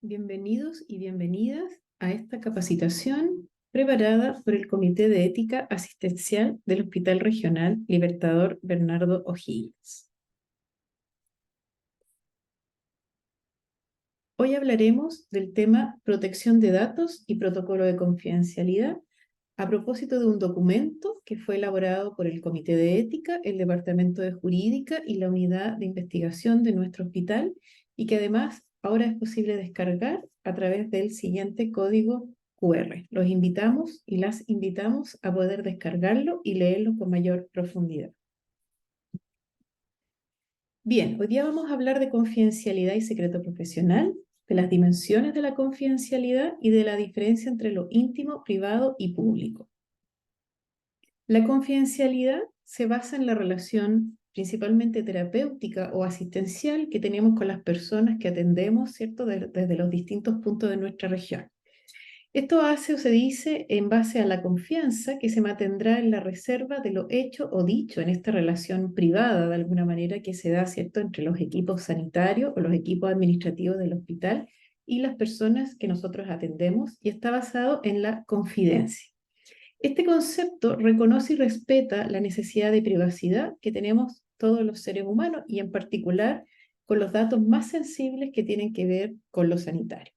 Bienvenidos y bienvenidas a esta capacitación preparada por el Comité de Ética Asistencial del Hospital Regional Libertador Bernardo O'Higgins. Hoy hablaremos del tema protección de datos y protocolo de confidencialidad a propósito de un documento que fue elaborado por el Comité de Ética, el Departamento de Jurídica y la Unidad de Investigación de nuestro hospital, y que además ahora es posible descargar a través del siguiente código QR. Los invitamos y las invitamos a poder descargarlo y leerlo con mayor profundidad. Bien, hoy día vamos a hablar de confidencialidad y secreto profesional, de las dimensiones de la confidencialidad y de la diferencia entre lo íntimo, privado y público. La confidencialidad se basa en la relación principalmente terapéutica o asistencial que tenemos con las personas que atendemos, ¿cierto? Desde los distintos puntos de nuestra región. Esto hace o se dice en base a la confianza que se mantendrá en la reserva de lo hecho o dicho en esta relación privada, de alguna manera, que se da, ¿cierto?, entre los equipos sanitarios o los equipos administrativos del hospital y las personas que nosotros atendemos, y está basado en la confidencia. Este concepto reconoce y respeta la necesidad de privacidad que tenemos todos los seres humanos y en particular con los datos más sensibles que tienen que ver con lo sanitario.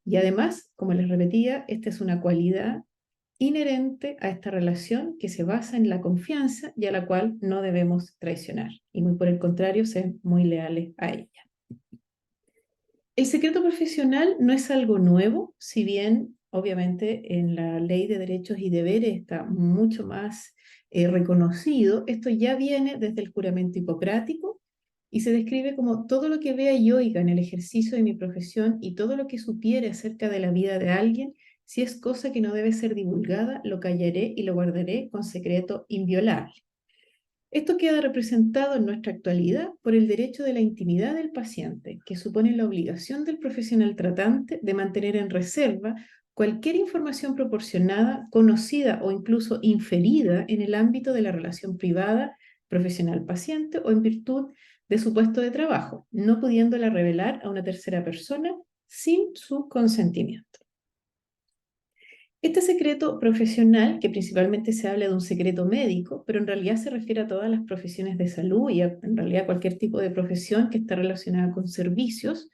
Y además, como les repetía, esta es una cualidad inherente a esta relación que se basa en la confianza y a la cual no debemos traicionar, y muy por el contrario, ser muy leales a ella. El secreto profesional no es algo nuevo, si bien obviamente en la Ley de Derechos y Deberes está mucho más reconocido. Esto ya viene desde el juramento hipocrático y se describe como todo lo que vea y oiga en el ejercicio de mi profesión y todo lo que supiere acerca de la vida de alguien, si es cosa que no debe ser divulgada, lo callaré y lo guardaré con secreto inviolable. Esto queda representado en nuestra actualidad por el derecho de la intimidad del paciente, que supone la obligación del profesional tratante de mantener en reserva cualquier información proporcionada, conocida o incluso inferida en el ámbito de la relación privada, profesional-paciente o en virtud de su puesto de trabajo, no pudiéndola revelar a una tercera persona sin su consentimiento. Este secreto profesional, que principalmente se habla de un secreto médico, pero en realidad se refiere a todas las profesiones de salud y en realidad a cualquier tipo de profesión que está relacionada con servicios.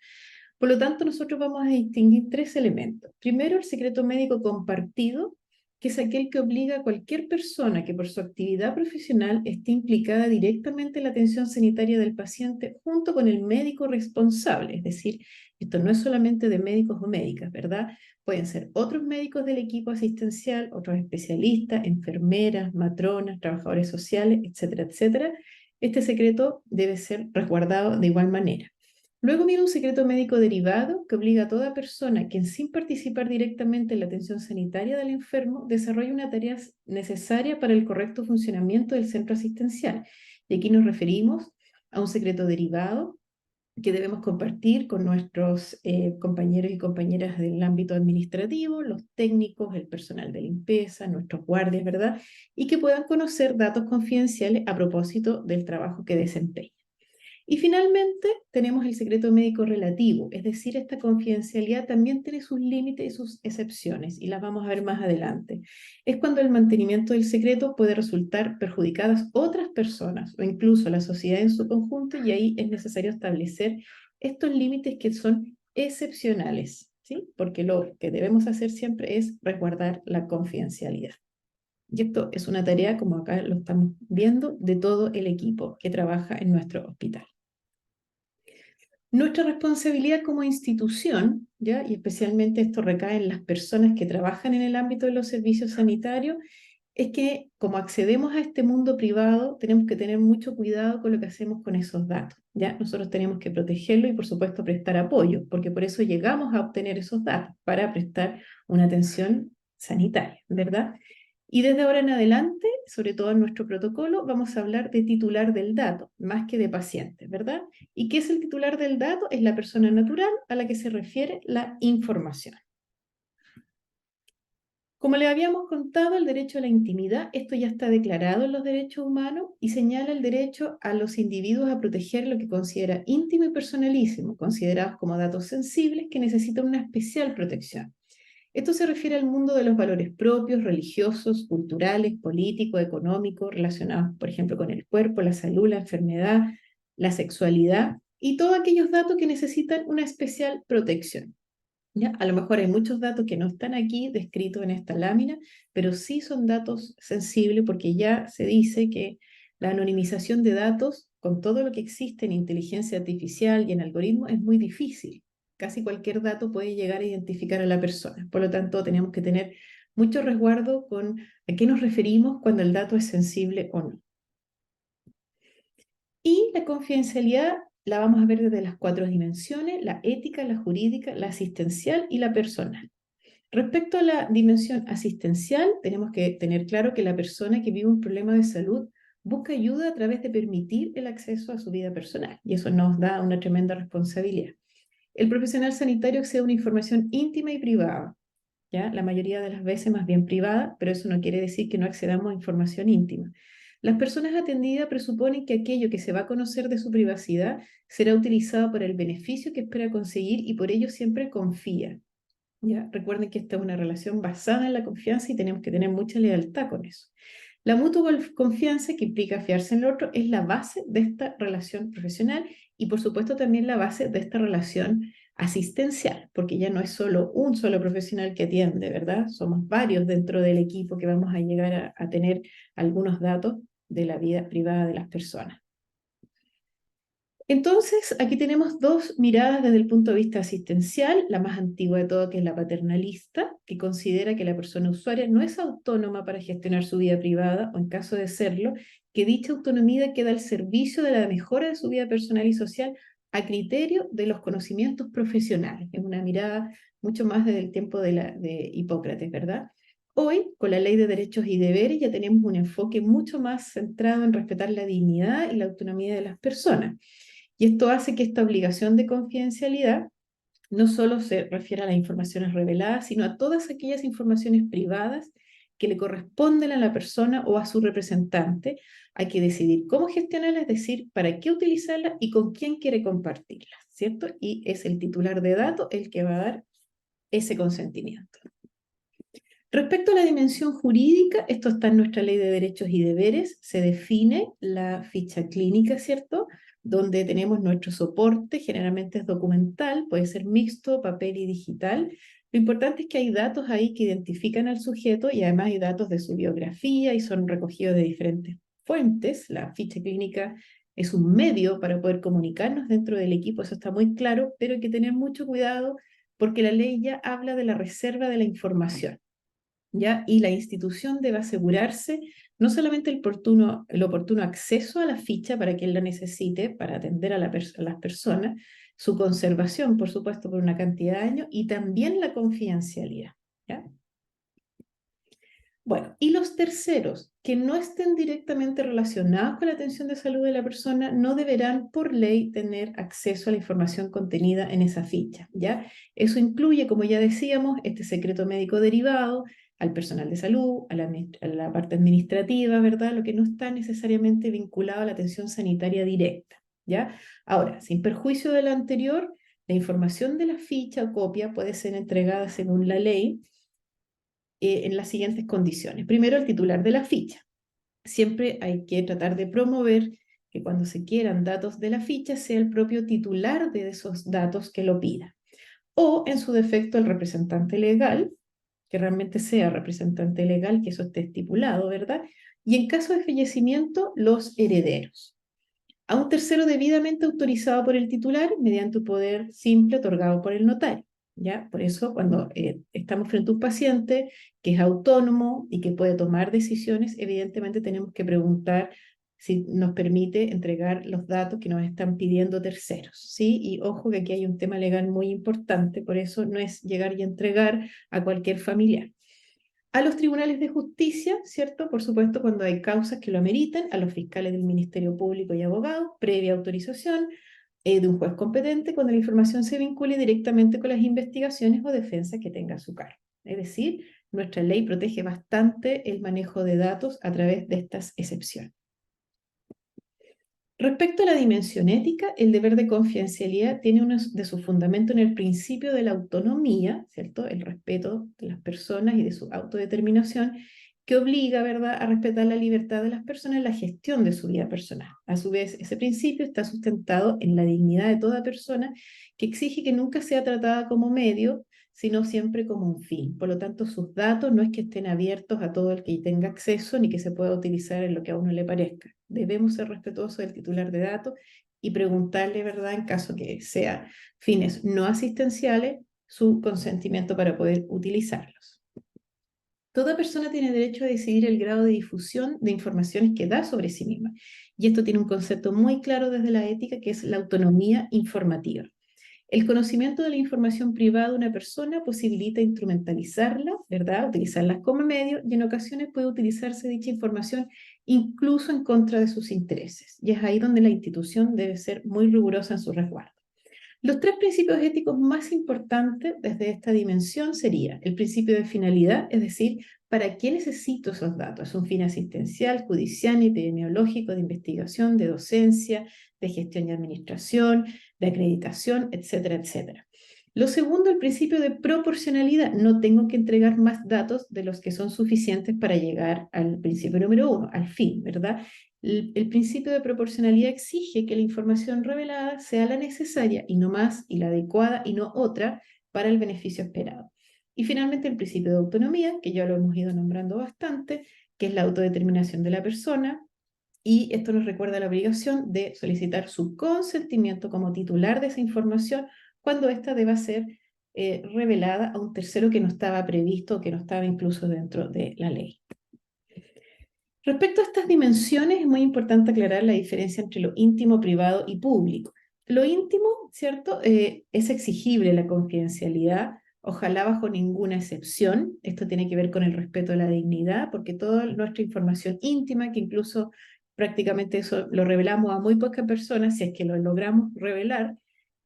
Por lo tanto, nosotros vamos a distinguir tres elementos. Primero, el secreto médico compartido, que es aquel que obliga a cualquier persona que por su actividad profesional esté implicada directamente en la atención sanitaria del paciente junto con el médico responsable. Es decir, esto no es solamente de médicos o médicas, ¿verdad? Pueden ser otros médicos del equipo asistencial, otros especialistas, enfermeras, matronas, trabajadores sociales, etcétera, etcétera. Este secreto debe ser resguardado de igual manera. Luego viene un secreto médico derivado que obliga a toda persona que, sin participar directamente en la atención sanitaria del enfermo, desarrolle una tarea necesaria para el correcto funcionamiento del centro asistencial. Y aquí nos referimos a un secreto derivado que debemos compartir con nuestros compañeros y compañeras del ámbito administrativo, los técnicos, el personal de limpieza, nuestros guardias, ¿verdad? Y que puedan conocer datos confidenciales a propósito del trabajo que desempeñan. Y finalmente tenemos el secreto médico relativo, es decir, esta confidencialidad también tiene sus límites y sus excepciones, y las vamos a ver más adelante. Es cuando el mantenimiento del secreto puede resultar perjudicadas otras personas o incluso la sociedad en su conjunto, y ahí es necesario establecer estos límites que son excepcionales, ¿sí? Porque lo que debemos hacer siempre es resguardar la confidencialidad. Y esto es una tarea, como acá lo estamos viendo, de todo el equipo que trabaja en nuestro hospital. Nuestra responsabilidad como institución, ¿ya? Y especialmente esto recae en las personas que trabajan en el ámbito de los servicios sanitarios, es que como accedemos a este mundo privado, tenemos que tener mucho cuidado con lo que hacemos con esos datos, ¿ya? Nosotros tenemos que protegerlo y por supuesto prestar apoyo, porque por eso llegamos a obtener esos datos, para prestar una atención sanitaria, ¿verdad? Y desde ahora en adelante, sobre todo en nuestro protocolo, vamos a hablar de titular del dato, más que de paciente, ¿verdad? ¿Y qué es el titular del dato? Es la persona natural a la que se refiere la información. Como le habíamos contado, el derecho a la intimidad, esto ya está declarado en los derechos humanos y señala el derecho a los individuos a proteger lo que considera íntimo y personalísimo, considerados como datos sensibles que necesitan una especial protección. Esto se refiere al mundo de los valores propios, religiosos, culturales, políticos, económicos, relacionados, por ejemplo, con el cuerpo, la salud, la enfermedad, la sexualidad y todos aquellos datos que necesitan una especial protección. ¿Ya? A lo mejor hay muchos datos que no están aquí descritos en esta lámina, pero sí son datos sensibles porque ya se dice que la anonimización de datos, con todo lo que existe en inteligencia artificial y en algoritmos, es muy difícil. Casi cualquier dato puede llegar a identificar a la persona. Por lo tanto, tenemos que tener mucho resguardo con a qué nos referimos cuando el dato es sensible o no. Y la confidencialidad la vamos a ver desde las 4 dimensiones: la ética, la jurídica, la asistencial y la personal. Respecto a la dimensión asistencial, tenemos que tener claro que la persona que vive un problema de salud busca ayuda a través de permitir el acceso a su vida personal, y eso nos da una tremenda responsabilidad. El profesional sanitario accede a una información íntima y privada, ¿ya? La mayoría de las veces más bien privada, pero eso no quiere decir que no accedamos a información íntima. Las personas atendidas presuponen que aquello que se va a conocer de su privacidad será utilizado para el beneficio que espera conseguir y por ello siempre confía. ¿Ya? Recuerden que esta es una relación basada en la confianza y tenemos que tener mucha lealtad con eso. La mutua confianza, que implica fiarse en el otro, es la base de esta relación profesional y por supuesto también la base de esta relación asistencial, porque ya no es solo un solo profesional que atiende, ¿verdad? Somos varios dentro del equipo que vamos a llegar a tener algunos datos de la vida privada de las personas. Entonces, aquí tenemos dos miradas desde el punto de vista asistencial, la más antigua de todo, que es la paternalista, que considera que la persona usuaria no es autónoma para gestionar su vida privada, o en caso de serlo, que dicha autonomía queda al servicio de la mejora de su vida personal y social a criterio de los conocimientos profesionales. Es una mirada mucho más desde el tiempo de Hipócrates, ¿verdad? Hoy, con la Ley de Derechos y Deberes, ya tenemos un enfoque mucho más centrado en respetar la dignidad y la autonomía de las personas. Y esto hace que esta obligación de confidencialidad no solo se refiere a las informaciones reveladas, sino a todas aquellas informaciones privadas que le corresponden a la persona o a su representante. Hay que decidir cómo gestionarlas, es decir, para qué utilizarlas y con quién quiere compartirlas, ¿cierto? Y es el titular de datos el que va a dar ese consentimiento. Respecto a la dimensión jurídica, esto está en nuestra Ley de Derechos y Deberes, se define la ficha clínica, ¿cierto? Donde tenemos nuestro soporte, generalmente es documental, puede ser mixto, papel y digital. Lo importante es que hay datos ahí que identifican al sujeto y además hay datos de su biografía y son recogidos de diferentes fuentes. La ficha clínica es un medio para poder comunicarnos dentro del equipo, eso está muy claro, pero hay que tener mucho cuidado porque la ley ya habla de la reserva de la información. ¿Ya? Y la institución debe asegurarse no solamente el oportuno acceso a la ficha para quien la necesite, para atender a las personas, su conservación, por supuesto, por una cantidad de años, y también la confidencialidad. ¿Ya? Bueno, y los terceros que no estén directamente relacionados con la atención de salud de la persona no deberán por ley tener acceso a la información contenida en esa ficha, ¿ya? Eso incluye, como ya decíamos, este secreto médico derivado, al personal de salud, a la parte administrativa, ¿verdad? Lo que no está necesariamente vinculado a la atención sanitaria directa, ¿ya? Ahora, sin perjuicio de lo anterior, la información de la ficha o copia puede ser entregada según la ley en las siguientes condiciones. Primero, el titular de la ficha. Siempre hay que tratar de promover que cuando se quieran datos de la ficha sea el propio titular de esos datos que lo pida. O, en su defecto, el representante legal, que realmente sea representante legal, que eso esté estipulado, ¿verdad? Y en caso de fallecimiento, los herederos. A un tercero debidamente autorizado por el titular mediante un poder simple otorgado por el notario. ¿Ya? Por eso, cuando estamos frente a un paciente que es autónomo y que puede tomar decisiones, evidentemente tenemos que preguntar si nos permite entregar los datos que nos están pidiendo terceros, ¿sí? Y ojo que aquí hay un tema legal muy importante, por eso no es llegar y entregar a cualquier familiar. A los tribunales de justicia, ¿cierto? Por supuesto, cuando hay causas que lo ameritan, a los fiscales del Ministerio Público y abogados, previa autorización de un juez competente, cuando la información se vincule directamente con las investigaciones o defensas que tenga a su cargo. Es decir, nuestra ley protege bastante el manejo de datos a través de estas excepciones. Respecto a la dimensión ética, el deber de confidencialidad tiene uno de sus fundamentos en el principio de la autonomía, ¿cierto? El respeto de las personas y de su autodeterminación, que obliga, ¿verdad?, a respetar la libertad de las personas en la gestión de su vida personal. A su vez, ese principio está sustentado en la dignidad de toda persona, que exige que nunca sea tratada como medio, sino siempre como un fin. Por lo tanto, sus datos no es que estén abiertos a todo el que tenga acceso ni que se pueda utilizar en lo que a uno le parezca. Debemos ser respetuosos del titular de datos y preguntarle, ¿verdad?, en caso que sea fines no asistenciales, su consentimiento para poder utilizarlos. Toda persona tiene derecho a decidir el grado de difusión de informaciones que da sobre sí misma. Y esto tiene un concepto muy claro desde la ética, que es la autonomía informativa. El conocimiento de la información privada de una persona posibilita instrumentalizarla, ¿verdad? Utilizarla como medio, y en ocasiones puede utilizarse dicha información incluso en contra de sus intereses. Y es ahí donde la institución debe ser muy rigurosa en su resguardo. Los tres principios éticos más importantes desde esta dimensión serían el principio de finalidad, es decir, ¿para qué necesito esos datos? ¿Es un fin asistencial, judicial, epidemiológico, de investigación, de docencia, de gestión y administración, de acreditación, etcétera, etcétera? Lo segundo, el principio de proporcionalidad. No tengo que entregar más datos de los que son suficientes para llegar al principio número uno, al fin, ¿verdad? El principio de proporcionalidad exige que la información revelada sea la necesaria y no más, y la adecuada y no otra para el beneficio esperado. Y finalmente el principio de autonomía, que ya lo hemos ido nombrando bastante, que es la autodeterminación de la persona, y esto nos recuerda la obligación de solicitar su consentimiento como titular de esa información cuando ésta deba ser revelada a un tercero que no estaba previsto o que no estaba incluso dentro de la ley. Respecto a estas dimensiones, es muy importante aclarar la diferencia entre lo íntimo, privado y público. Lo íntimo, ¿cierto? Es exigible la confidencialidad, ojalá bajo ninguna excepción. Esto tiene que ver con el respeto a la dignidad, porque toda nuestra información íntima, que incluso prácticamente eso lo revelamos a muy pocas personas, si es que lo logramos revelar,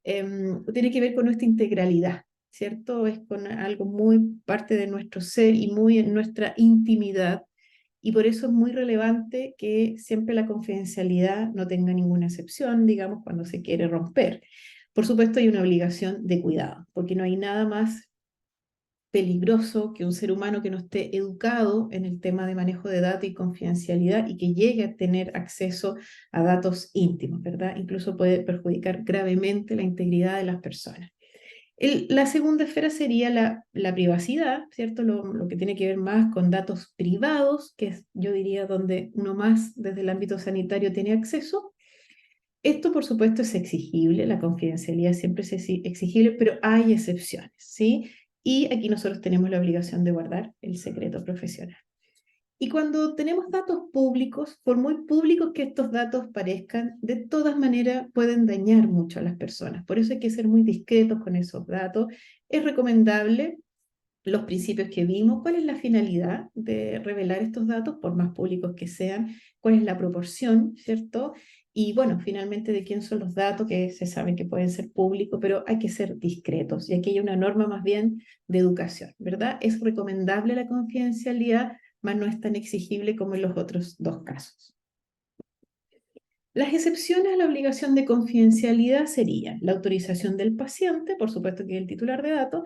tiene que ver con nuestra integralidad, ¿cierto? Es con algo muy parte de nuestro ser y muy en nuestra intimidad, y por eso es muy relevante que siempre la confidencialidad no tenga ninguna excepción, digamos, cuando se quiere romper. Por supuesto, hay una obligación de cuidado, porque no hay nada más peligroso que un ser humano que no esté educado en el tema de manejo de datos y confidencialidad y que llegue a tener acceso a datos íntimos, ¿verdad? Incluso puede perjudicar gravemente la integridad de las personas. La segunda esfera sería la privacidad, ¿cierto? Lo que tiene que ver más con datos privados, que es, yo diría, donde uno más desde el ámbito sanitario tiene acceso. Esto, por supuesto, es exigible, la confidencialidad siempre es exigible, pero hay excepciones, ¿sí? Y aquí nosotros tenemos la obligación de guardar el secreto profesional. Y cuando tenemos datos públicos, por muy públicos que estos datos parezcan, de todas maneras pueden dañar mucho a las personas. Por eso hay que ser muy discretos con esos datos. Es recomendable los principios que vimos, cuál es la finalidad de revelar estos datos, por más públicos que sean, cuál es la proporción, ¿cierto? Y bueno, finalmente de quién son los datos, que se saben que pueden ser públicos, pero hay que ser discretos. Y aquí hay una norma más bien de educación, ¿verdad? Es recomendable la confidencialidad, mas no es tan exigible como en los otros dos casos. Las excepciones a la obligación de confidencialidad serían la autorización del paciente, por supuesto que es el titular de datos,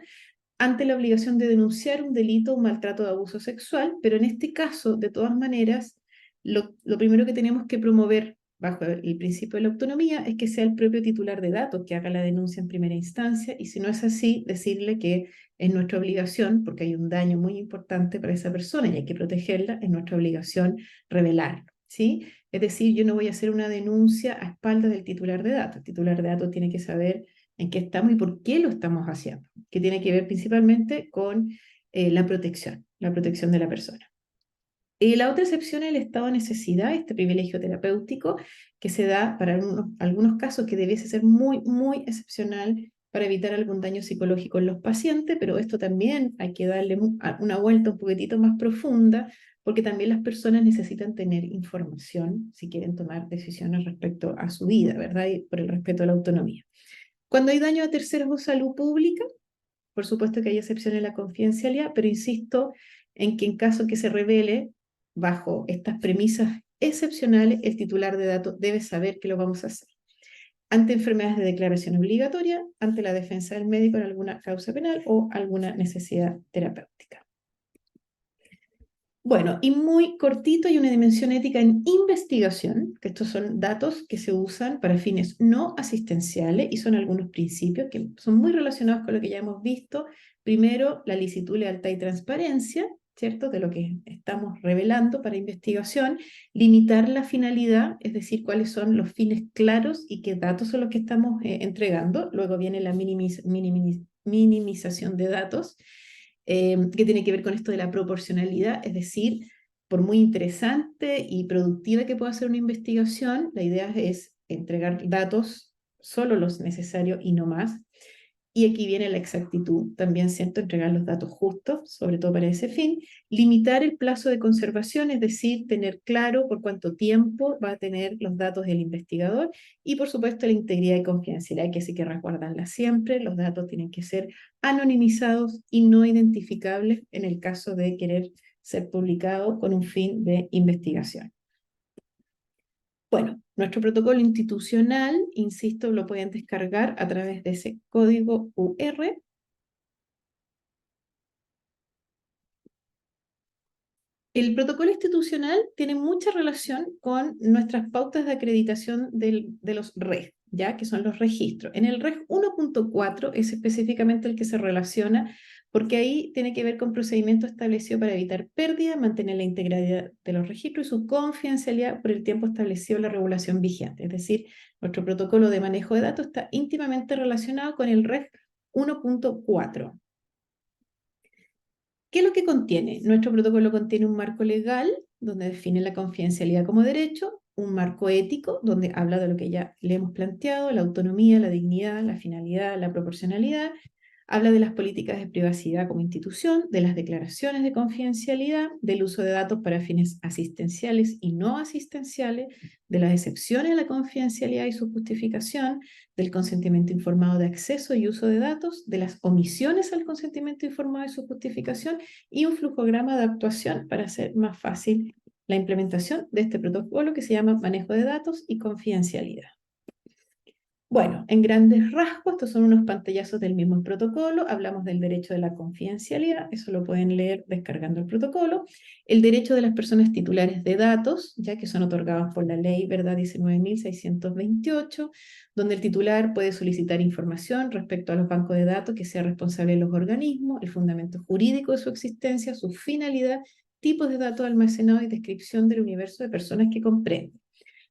ante la obligación de denunciar un delito o un maltrato de abuso sexual, pero en este caso, de todas maneras, lo primero que tenemos que promover bajo el principio de la autonomía es que sea el propio titular de datos que haga la denuncia en primera instancia, y si no es así, decirle que es nuestra obligación, porque hay un daño muy importante para esa persona y hay que protegerla, es nuestra obligación revelarlo, ¿sí? Es decir, yo no voy a hacer una denuncia a espaldas del titular de datos. El titular de datos tiene que saber en qué estamos y por qué lo estamos haciendo, que tiene que ver principalmente con la protección de la persona. Y la otra excepción es el estado de necesidad, este privilegio terapéutico que se da para algunos casos que debiese ser muy, muy excepcional para evitar algún daño psicológico en los pacientes, pero esto también hay que darle una vuelta un poquitito más profunda, porque también las personas necesitan tener información si quieren tomar decisiones respecto a su vida, ¿verdad? Y por el respeto a la autonomía. Cuando hay daño a terceros o salud pública, Por supuesto que hay excepciones a la confidencialidad, pero insisto en que en caso que se revele bajo estas premisas excepcionales, el titular de datos debe saber que lo vamos a hacer. Ante enfermedades de declaración obligatoria, ante la defensa del médico en alguna causa penal o alguna necesidad terapéutica. Bueno, y muy cortito, hay una dimensión ética en investigación, que estos son datos que se usan para fines no asistenciales y son algunos principios que son muy relacionados con lo que ya hemos visto. Primero, la licitud, lealtad y transparencia, ¿cierto? De lo que estamos revelando para investigación. Limitar la finalidad, es decir, cuáles son los fines claros y qué datos son los que estamos entregando. Luego viene la minimización de datos que tiene que ver con esto de la proporcionalidad, es decir, por muy interesante y productiva que pueda ser una investigación, la idea es entregar datos, solo los necesarios y no más. Y aquí viene la exactitud, también siento entregar los datos justos, sobre todo para ese fin. Limitar el plazo de conservación, es decir, tener claro por cuánto tiempo va a tener los datos del investigador. Y por supuesto la integridad y confidencialidad, que sí que resguardarla siempre. Los datos tienen que ser anonimizados y no identificables en el caso de querer ser publicados con un fin de investigación. Bueno, nuestro protocolo institucional, insisto, lo pueden descargar a través de ese código QR. El protocolo institucional tiene mucha relación con nuestras pautas de acreditación de los REG, ¿ya? Que son los registros. En el REG 1.4 es específicamente el que se relaciona, porque ahí tiene que ver con procedimientos establecidos para evitar pérdida, mantener la integridad de los registros y su confidencialidad por el tiempo establecido en la regulación vigente. Es decir, nuestro protocolo de manejo de datos está íntimamente relacionado con el REG 1.4. ¿Qué es lo que contiene? Nuestro protocolo contiene un marco legal donde define la confidencialidad como derecho, un marco ético donde habla de lo que ya le hemos planteado, la autonomía, la dignidad, la finalidad, la proporcionalidad. Habla de las políticas de privacidad como institución, de las declaraciones de confidencialidad, del uso de datos para fines asistenciales y no asistenciales, de las excepciones a la confidencialidad y su justificación, del consentimiento informado de acceso y uso de datos, de las omisiones al consentimiento informado y su justificación, y un flujograma de actuación para hacer más fácil la implementación de este protocolo que se llama manejo de datos y confidencialidad. Bueno, en grandes rasgos, estos son unos pantallazos del mismo protocolo. Hablamos del derecho de la confidencialidad, eso lo pueden leer descargando el protocolo. El derecho de las personas titulares de datos, ya que son otorgados por la ley, ¿verdad? 19.628, donde el titular puede solicitar información respecto a los bancos de datos que sea responsable de los organismos, el fundamento jurídico de su existencia, su finalidad, tipos de datos almacenados y descripción del universo de personas que comprende.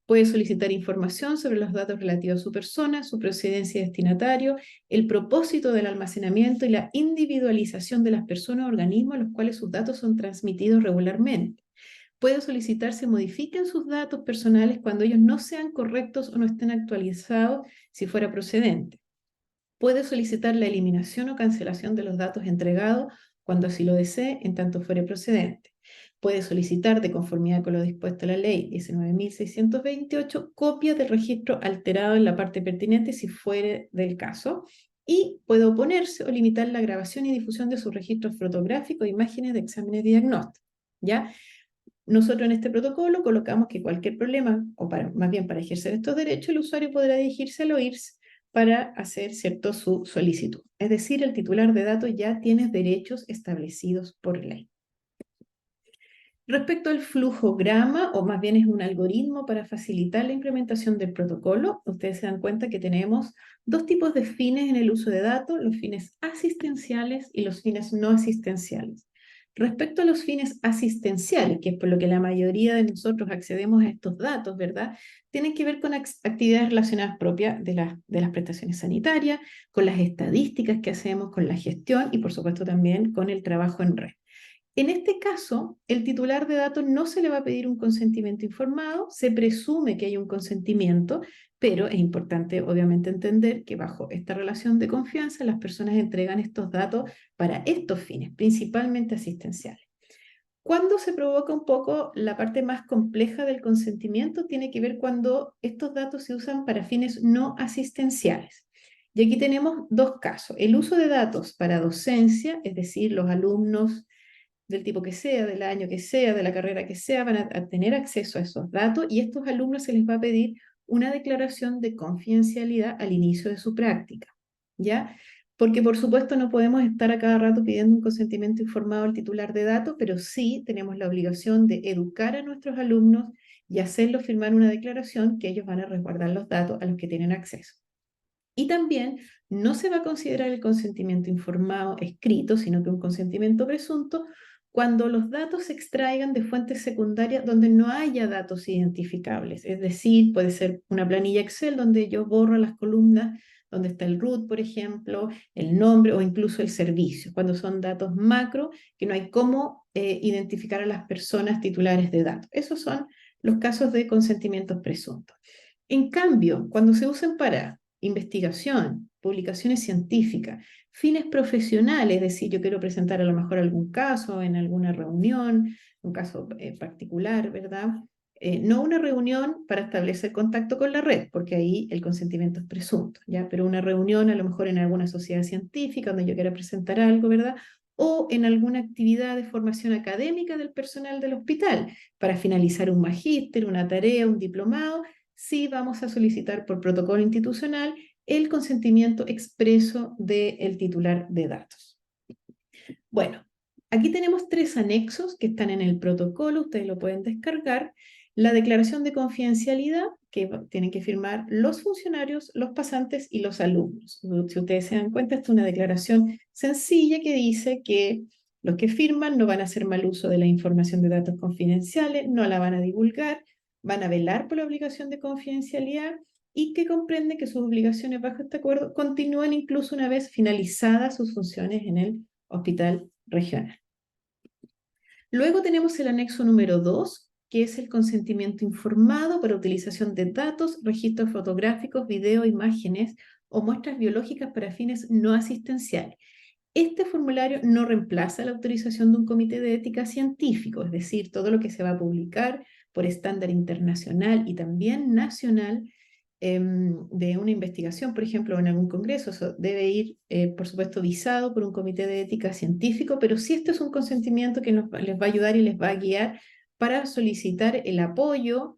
Puede solicitar información sobre los datos relativos a su persona, su procedencia y destinatario, el propósito del almacenamiento y la individualización de las personas o organismos a los cuales sus datos son transmitidos regularmente. Puede solicitar se modifiquen sus datos personales cuando ellos no sean correctos o no estén actualizados si fuera procedente. Puede solicitar la eliminación o cancelación de los datos entregados cuando así lo desee, en tanto fuere procedente. Puede solicitar, de conformidad con lo dispuesto en la ley 19.628, copia del registro alterado en la parte pertinente si fuere del caso, y puede oponerse o limitar la grabación y difusión de sus registros fotográficos e imágenes de exámenes diagnósticos. ¿Ya? Nosotros en este protocolo colocamos que cualquier problema, o más bien para ejercer estos derechos, el usuario podrá dirigirse al OIRS para hacer, ¿cierto?, su solicitud. Es decir, el titular de datos ya tiene derechos establecidos por ley. Respecto al flujograma, o más bien es un algoritmo para facilitar la implementación del protocolo, ustedes se dan cuenta que tenemos dos tipos de fines en el uso de datos, los fines asistenciales y los fines no asistenciales. Respecto a los fines asistenciales, que es por lo que la mayoría de nosotros accedemos a estos datos, ¿verdad? Tienen que ver con actividades relacionadas propias de las prestaciones sanitarias, con las estadísticas que hacemos, con la gestión y por supuesto también con el trabajo en red. En este caso, el titular de datos no se le va a pedir un consentimiento informado, se presume que hay un consentimiento, pero es importante obviamente entender que bajo esta relación de confianza las personas entregan estos datos para estos fines, principalmente asistenciales. Cuando se provoca un poco la parte más compleja del consentimiento, tiene que ver cuando estos datos se usan para fines no asistenciales. Y aquí tenemos dos casos. El uso de datos para docencia, es decir, los alumnos del tipo que sea, del año que sea, de la carrera que sea, van a tener acceso a esos datos y a estos alumnos se les va a pedir una declaración de confidencialidad al inicio de su práctica, ¿ya? Porque por supuesto no podemos estar a cada rato pidiendo un consentimiento informado al titular de datos, pero sí tenemos la obligación de educar a nuestros alumnos y hacerlos firmar una declaración que ellos van a resguardar los datos a los que tienen acceso. Y también no se va a considerar el consentimiento informado escrito, sino que un consentimiento presunto, cuando los datos se extraigan de fuentes secundarias donde no haya datos identificables. Es decir, puede ser una planilla Excel donde yo borro las columnas donde está el root, por ejemplo, el nombre o incluso el servicio, cuando son datos macro que no hay cómo identificar a las personas titulares de datos. Esos son los casos de consentimientos presuntos. En cambio, cuando se usan para investigación, publicaciones científicas, fines profesionales, es decir, yo quiero presentar a lo mejor algún caso en alguna reunión, un caso particular, ¿verdad? No una reunión para establecer contacto con la red, porque ahí el consentimiento es presunto, ¿ya? Pero una reunión a lo mejor en alguna sociedad científica donde yo quiera presentar algo, ¿verdad? O en alguna actividad de formación académica del personal del hospital, para finalizar un magíster, una tarea, un diplomado, sí vamos a solicitar por protocolo institucional el consentimiento expreso del titular de datos. Bueno, aquí tenemos 3 anexos que están en el protocolo, ustedes lo pueden descargar. La declaración de confidencialidad que tienen que firmar los funcionarios, los pasantes y los alumnos. Si ustedes se dan cuenta, esta es una declaración sencilla que dice que los que firman no van a hacer mal uso de la información de datos confidenciales, no la van a divulgar, van a velar por la obligación de confidencialidad y que comprende que sus obligaciones bajo este acuerdo continúan incluso una vez finalizadas sus funciones en el hospital regional. Luego tenemos el anexo número 2, que es el consentimiento informado para utilización de datos, registros fotográficos, video, imágenes o muestras biológicas para fines no asistenciales. Este formulario no reemplaza la autorización de un comité de ética científico, es decir, todo lo que se va a publicar por estándar internacional y también nacional de una investigación, por ejemplo, en algún congreso, eso debe ir, por supuesto, visado por un comité de ética científico, pero sí este es un consentimiento que les va a ayudar y les va a guiar para solicitar el apoyo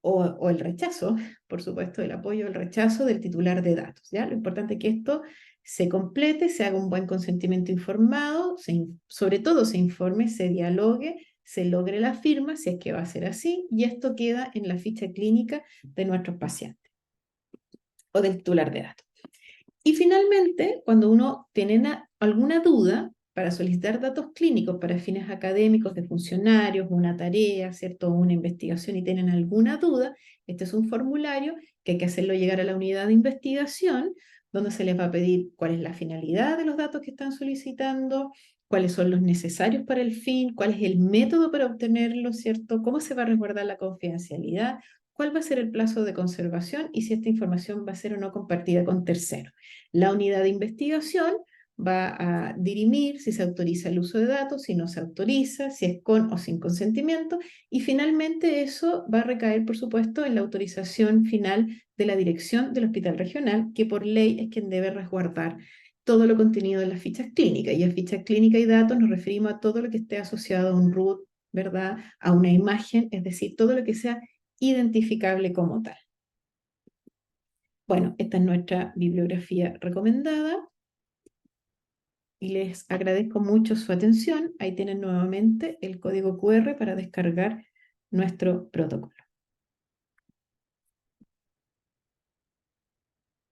o el rechazo, por supuesto, el apoyo o el rechazo del titular de datos, ¿ya? Lo importante es que esto se complete, se haga un buen consentimiento informado, sobre todo se informe, se dialogue, se logre la firma, si es que va a ser así, y esto queda en la ficha clínica de nuestros pacientes o del titular de datos. Y finalmente, cuando uno tiene alguna duda para solicitar datos clínicos para fines académicos de funcionarios, una tarea, ¿cierto? Una investigación y tienen alguna duda, este es un formulario que hay que hacerlo llegar a la unidad de investigación, donde se les va a pedir cuál es la finalidad de los datos que están solicitando, cuáles son los necesarios para el fin, cuál es el método para obtenerlo, ¿cierto? Cómo se va a resguardar la confidencialidad, cuál va a ser el plazo de conservación y si esta información va a ser o no compartida con terceros. La unidad de investigación va a dirimir si se autoriza el uso de datos, si no se autoriza, si es con o sin consentimiento, y finalmente eso va a recaer, por supuesto, en la autorización final de la dirección del hospital regional, que por ley es quien debe resguardar todo lo contenido de las fichas clínicas. Y a fichas clínicas y datos nos referimos a todo lo que esté asociado a un root, ¿verdad? A una imagen, es decir, todo lo que sea identificable como tal. Bueno, esta es nuestra bibliografía recomendada y les agradezco mucho su atención. Ahí tienen nuevamente el código QR para descargar nuestro protocolo.